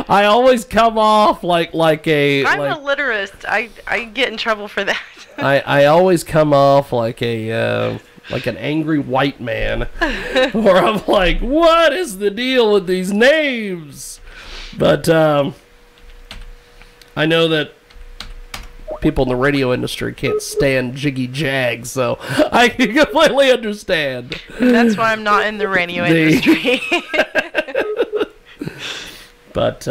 I always come off like a. I'm a literist. I get in trouble for that. I always come off like an angry white man, where I'm like, what is the deal with these names? But I know that people in the radio industry can't stand Jiggy Jag, so I can completely understand. That's why I'm not in the radio industry. But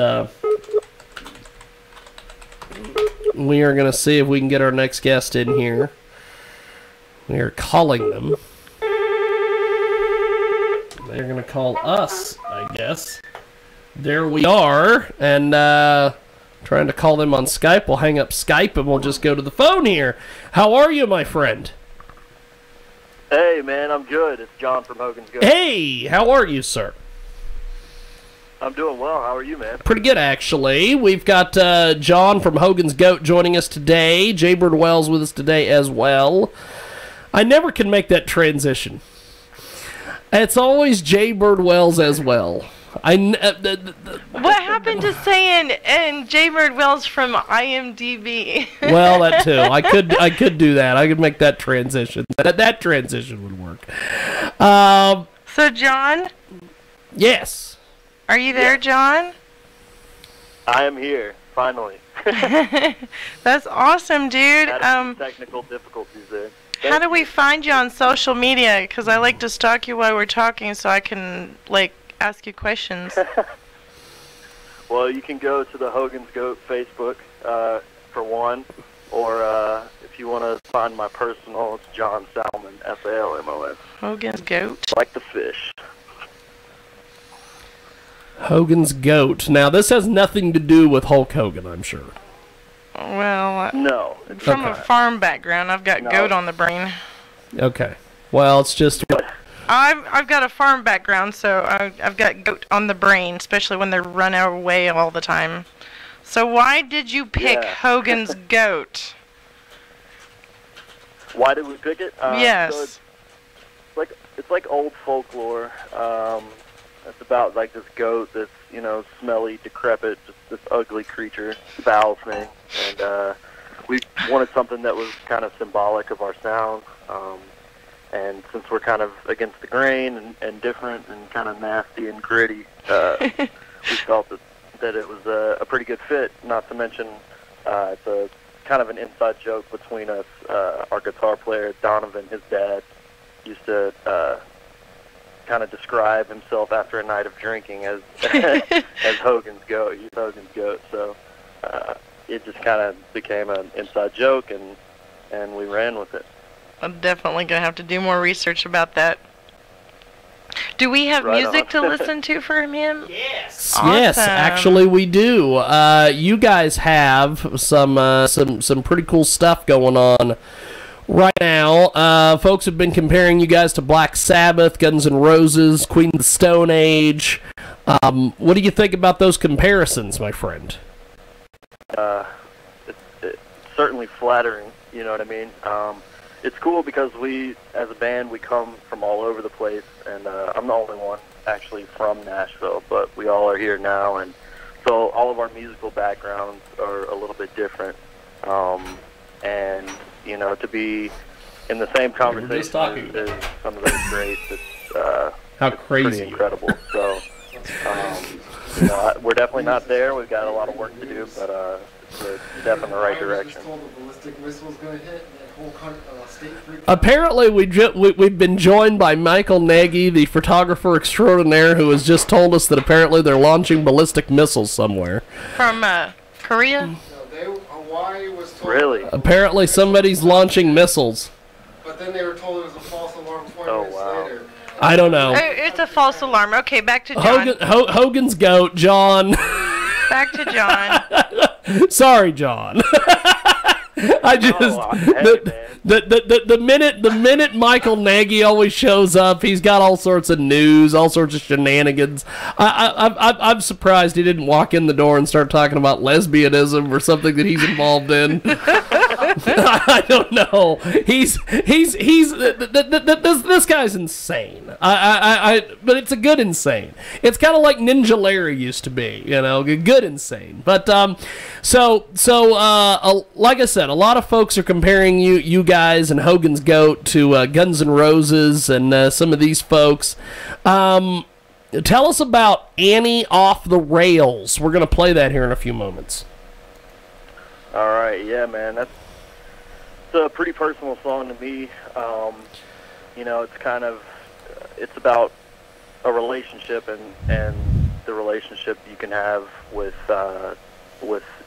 we are going to see if we can get our next guest in here. We are calling them. They're going to call us, I guess. There we are. And trying to call them on Skype. We'll hang up Skype and we'll just go to the phone here. How are you, my friend? Hey, man, I'm good. It's John from Hogans Go. Hey, how are you, sir? I'm doing well. How are you, man? Pretty good, actually. We've got John from Hogan's Goat joining us today. Jaybird Wells with us today as well. I never can make that transition. It's always Jaybird Wells as well. What happened to saying and Jaybird Wells from IMDb? Well, that too. I could do that. I could make that transition. That transition would work. So, John? Yes. Are you there, John? I am here, finally. That's awesome, dude. Had some technical difficulties there. How do we find you on social media? Because I like to stalk you while we're talking so I can, ask you questions. Well, you can go to the Hogan's Goat Facebook, for one, or if you want to find my personal, it's John Salmon, Salmos. Hogan's Goat? Like the fish. Hogan's Goat. Now, this has nothing to do with Hulk Hogan, I'm sure. Well, no. From a farm background, I've got goat on the brain. Okay. Well, it's just... I've got a farm background, so I've got goat on the brain, especially when they run away all the time. So why did you pick Hogan's Goat? Why did we pick it? Yes. So it's like old folklore. It's about like this goat that's, smelly, decrepit, just this ugly creature, foul thing. And we wanted something that was kind of symbolic of our sound. And since we're kind of against the grain and different and kind of nasty and gritty, we felt that it was a pretty good fit. Not to mention, it's a kind of an inside joke between us. Our guitar player, Donovan, his dad, used to kind of describe himself after a night of drinking as as Hogan's Goat. He's Hogan's Goat. So it just kind of became an inside joke, and we ran with it. I'm definitely going to have to do more research about that. Do we have music to listen to from him? Yes. Awesome. Yes, actually we do. You guys have some pretty cool stuff going on right now. Folks have been comparing you guys to Black Sabbath, Guns N' Roses, Queen of the Stone Age. What do you think about those comparisons, my friend? It's certainly flattering, you know what I mean? It's cool because we, as a band, we come from all over the place, and I'm the only one actually from Nashville, but we all are here now, and so all of our musical backgrounds are a little bit different. And, to be in the same conversation is some of those greats. It's how crazy, pretty incredible. So, we're definitely not there. We've got a lot of work to do, but it's a step in the right direction. Apparently, we've been joined by Michael Naggy, the photographer extraordinaire, who has just told us that apparently they're launching ballistic missiles somewhere. From Korea? No, Hawaii was told. Really? Apparently, somebody's launching missiles. But then they were told it was a false alarm 20 minutes later. I don't know. It's a false alarm. Okay, back to John. Hogan's Goat, John. Back to John. Sorry, John. I just the minute Michael Naggy always shows up, he's got all sorts of news, all sorts of shenanigans. I'm surprised he didn't walk in the door and start talking about lesbianism or something that he's involved in. I don't know. He's this guy's insane. But it's a good insane. It's kind of like Ninja Larry used to be, you know, good insane. But so like I said, a lot of folks are comparing you guys and Hogan's Goat to Guns N' Roses and some of these folks. Tell us about Annie Off the Rails. We're going to play that here in a few moments. All right, yeah, man, it's a pretty personal song to me. You know, it's about a relationship and the relationship you can have with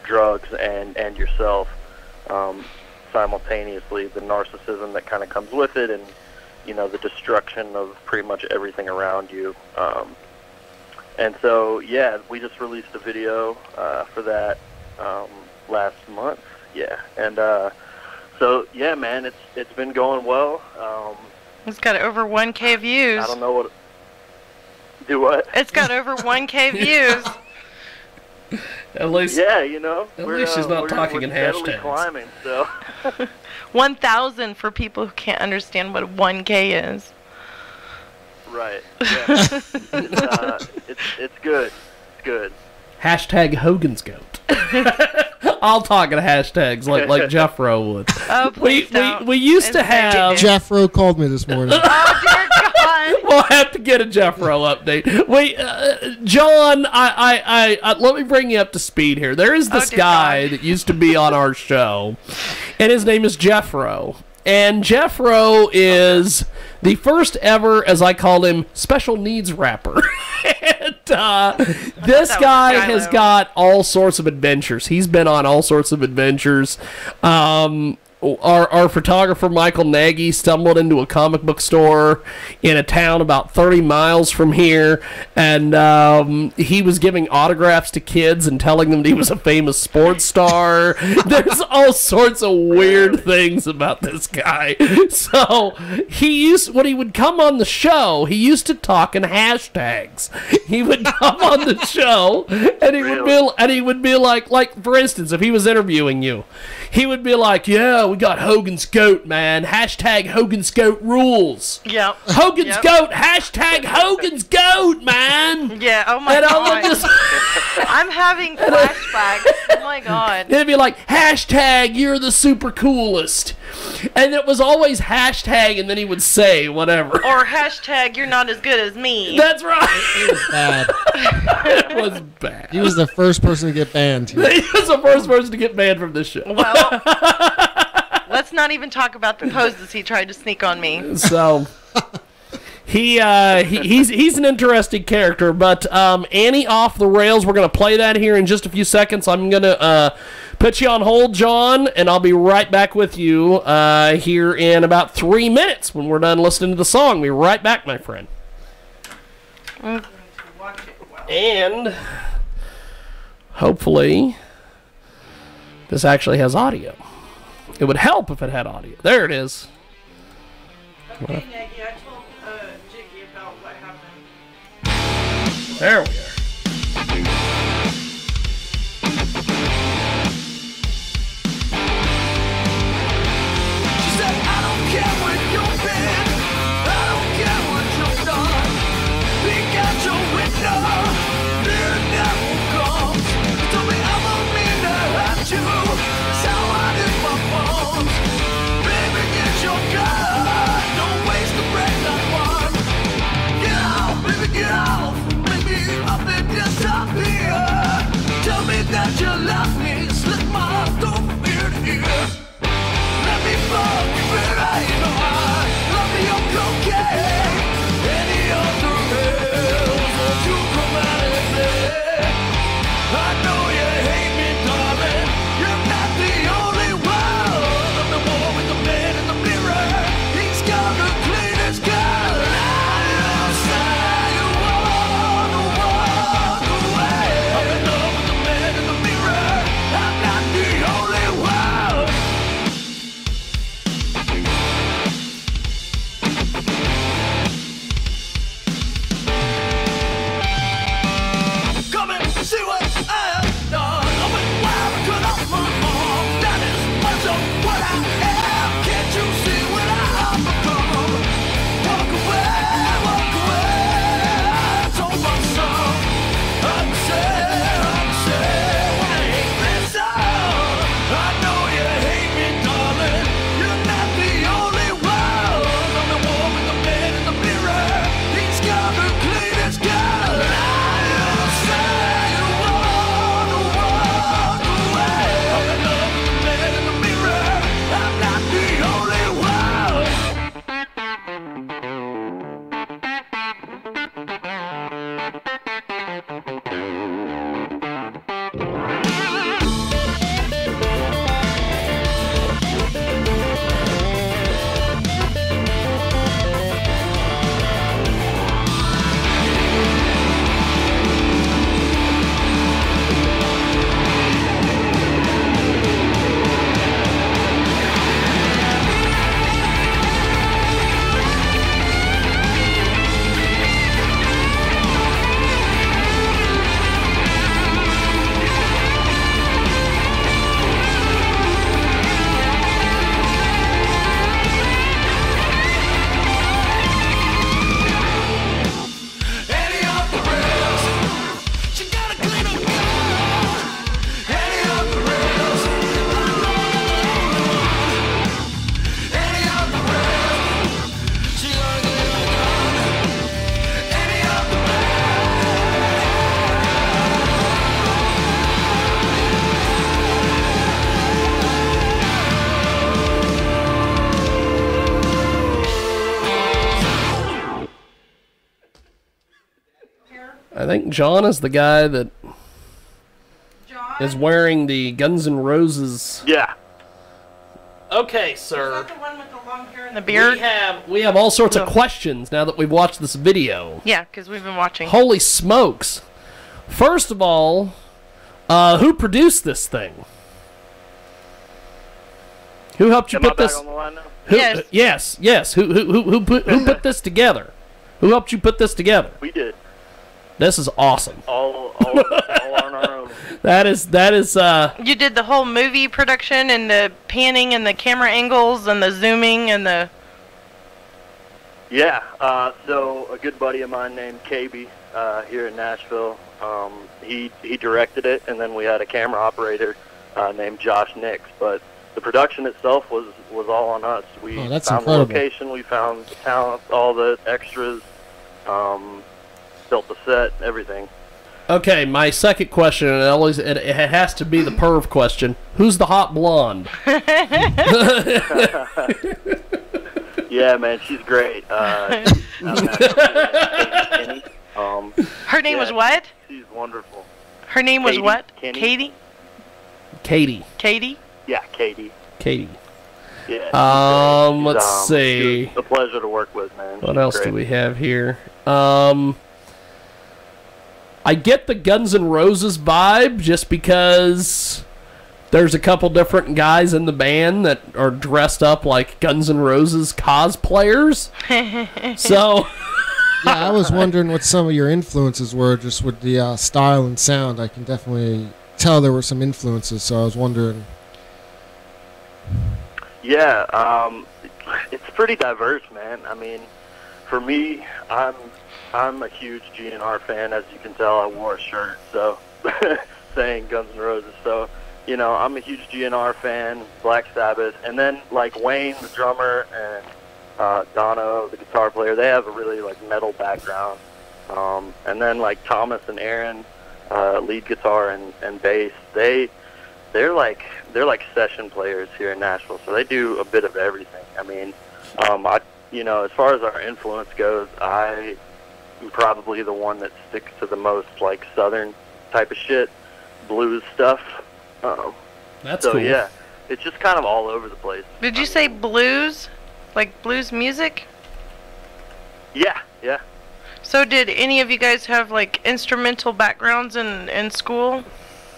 drugs and yourself simultaneously. The narcissism that kind of comes with it, and you know, the destruction of pretty much everything around you. And so, yeah, we just released a video for that last month. Yeah, and so, yeah, man, it's been going well. It's got over 1K views. I don't know what... Do what? It's got over 1K views. At least, yeah, you know, at least she's not talking in hashtags. Climbing, so. 1,000 for people who can't understand what 1K is. Right. Yeah. It's good. It's good. Hashtag Hogan's Goat. I'll talk in hashtags like Jeffro would. Oh, please don't. We used to have... Jeffro called me this morning. Oh, dear God. We'll have to get a Jeffro update. Wait, John, I let me bring you up to speed here. There is this guy that used to be on our show, and his name is Jeffro. And Jeffro is the first ever, as I call him, special needs rapper. And this guy has got all sorts of adventures. He's been on all sorts of adventures. Our photographer, Michael Naggy, stumbled into a comic book store in a town about 30 miles from here, and he was giving autographs to kids and telling them that he was a famous sports star. There's all sorts of weird things about this guy. So when he would come on the show, he used to talk in hashtags. He would come on the show, and he would be like, for instance, if he was interviewing you, he would be like, yeah, we got Hogan's Goat, man. Hashtag Hogan's Goat rules. Yep. Hogan's Goat. Hashtag Hogan's Goat, man. Yeah, oh my God. I'm having flashbacks. Oh my God. It'd be like, hashtag you're the super coolest. And it was always hashtag, and then he would say whatever. Or hashtag you're not as good as me. That's right. It was bad. It was bad. He was the first person to get banned. He was the first person to get banned from this show. Well, let's not even talk about the poses he tried to sneak on me. So he's an interesting character, but Annie Off the Rails, we're going to play that here in just a few seconds. I'm going to put you on hold, John, and I'll be right back with you here in about 3 minutes when we're done listening to the song. Be right back, my friend. And hopefully this actually has audio. It would help if it had audio. There it is. Okay, Naggy, I told Jiggy about what happened. There we are. She said, I don't care what you've been, I don't care what you've done. Peek out your window, the devil comes. You told me I won't mean to hurt you, so I did my bones. Baby, get your gun, don't waste the breath that one. Get out, baby, get out. Maybe up and disappear. Tell me that you love me, slit my throat from ear to ear. Let me fuck you, but I know I love me your cocaine. Any other else won't you come out and play? I know you hate me, darling. You're not the only one. I'm the one with the man in the mirror. He's got the cleanest gun. I say you wanna walk away. I'm in love with the man in the mirror. think John is the guy that John? is wearing the Guns N' Roses. Yeah. Okay, Is sir. that the one with the long hair and the beard? We have all sorts of No. questions now that we've watched this video. Yeah, because we've been watching. Holy smokes! First of all, who produced this thing? Who helped you Am I put back this? on the line now? Who, yes. Who put this together? Who helped you put this together? We did. This is awesome. All on our own. That is. You did the whole movie production and the panning and the camera angles and the zooming and the... Yeah, so a good buddy of mine named KB here in Nashville, he directed it, and then we had a camera operator named Josh Nix. But the production itself was all on us. We Oh, that's found incredible. the location, we found the talent, all the extras, built the set, everything. Okay, my second question, and it has to be the perv question. Who's the hot blonde? Yeah, man, she's great. Her name was what? She's wonderful. Her name was Katie. what? Kenny. Katie? Katie. Katie? Yeah, Katie. Katie. Yeah. Let's She see. was a pleasure to work with, man. What She's else great. do we have here? I get the Guns N' Roses vibe just because there's a couple different guys in the band that are dressed up like Guns N' Roses cosplayers. So, Yeah, I was wondering what some of your influences were, just with the style and sound. I can definitely tell there were some influences, so I was wondering. Yeah, it's pretty diverse, man. I mean, for me, I'm a huge GNR fan, as you can tell. I wore a shirt, so saying Guns N' Roses. So, you know, I'm a huge GNR fan, Black Sabbath, and then like Wayne, the drummer, and Dono, the guitar player. They have a really like metal background, and then like Thomas and Aaron, lead guitar and bass. They're like session players here in Nashville, so they do a bit of everything. I mean, as far as our influence goes, I'm probably the one that sticks to the most like southern type of shit, blues stuff. that's So cool. yeah, it's just kind of all over the place. Did you say blues? Like blues music? Yeah, yeah. So did any of you guys have like instrumental backgrounds in school?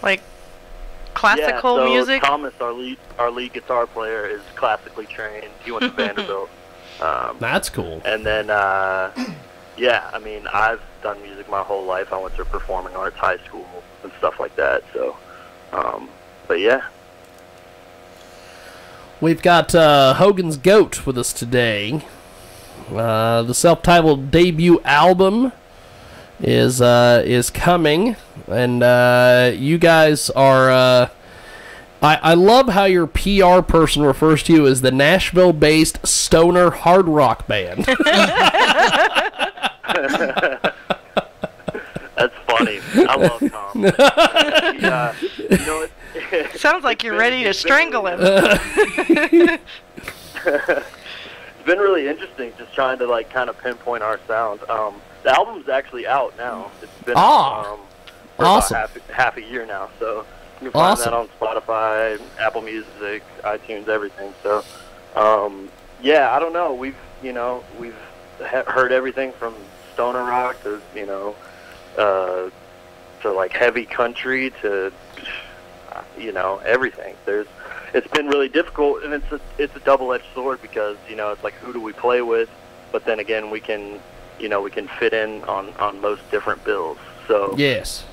Like classical yeah, so music? Thomas, our lead guitar player, is classically trained. He went to Vanderbilt. That's cool. And then, yeah, I mean, I've done music my whole life. I went to performing arts high school and stuff like that. So, but yeah. We've got Hogan's Goat with us today. The self-titled debut album is coming, and you guys are. I love how your PR person refers to you as the Nashville-based stoner hard rock band. That's funny. I love Tom. You know what? Sounds like you're ready to strangle him. It's been really interesting just trying to like kind of pinpoint our sound. The album's actually out now. It's been for awesome. about half a year now, so you can find Awesome. that on Spotify, Apple Music, iTunes, everything. So yeah, I don't know. We've heard everything from stoner rock to to like heavy country to everything. It's been really difficult, and it's a double-edged sword because it's like, who do we play with? But then again, we can fit in on most different bills. So Yes.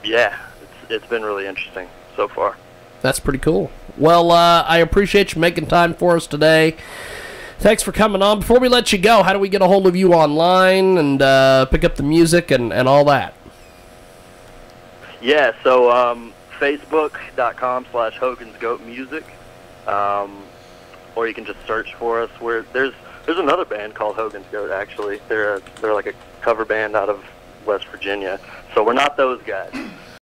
yeah, it's been really interesting so far. That's pretty cool. Well, I appreciate you making time for us today. Thanks for coming on. Before we let you go, how do we get a hold of you online and pick up the music and all that? Yeah, so Facebook.com/HogansGoatMusic, or you can just search for us. There's another band called Hogan's Goat, actually. They're like a cover band out of West Virginia. So we're not those guys.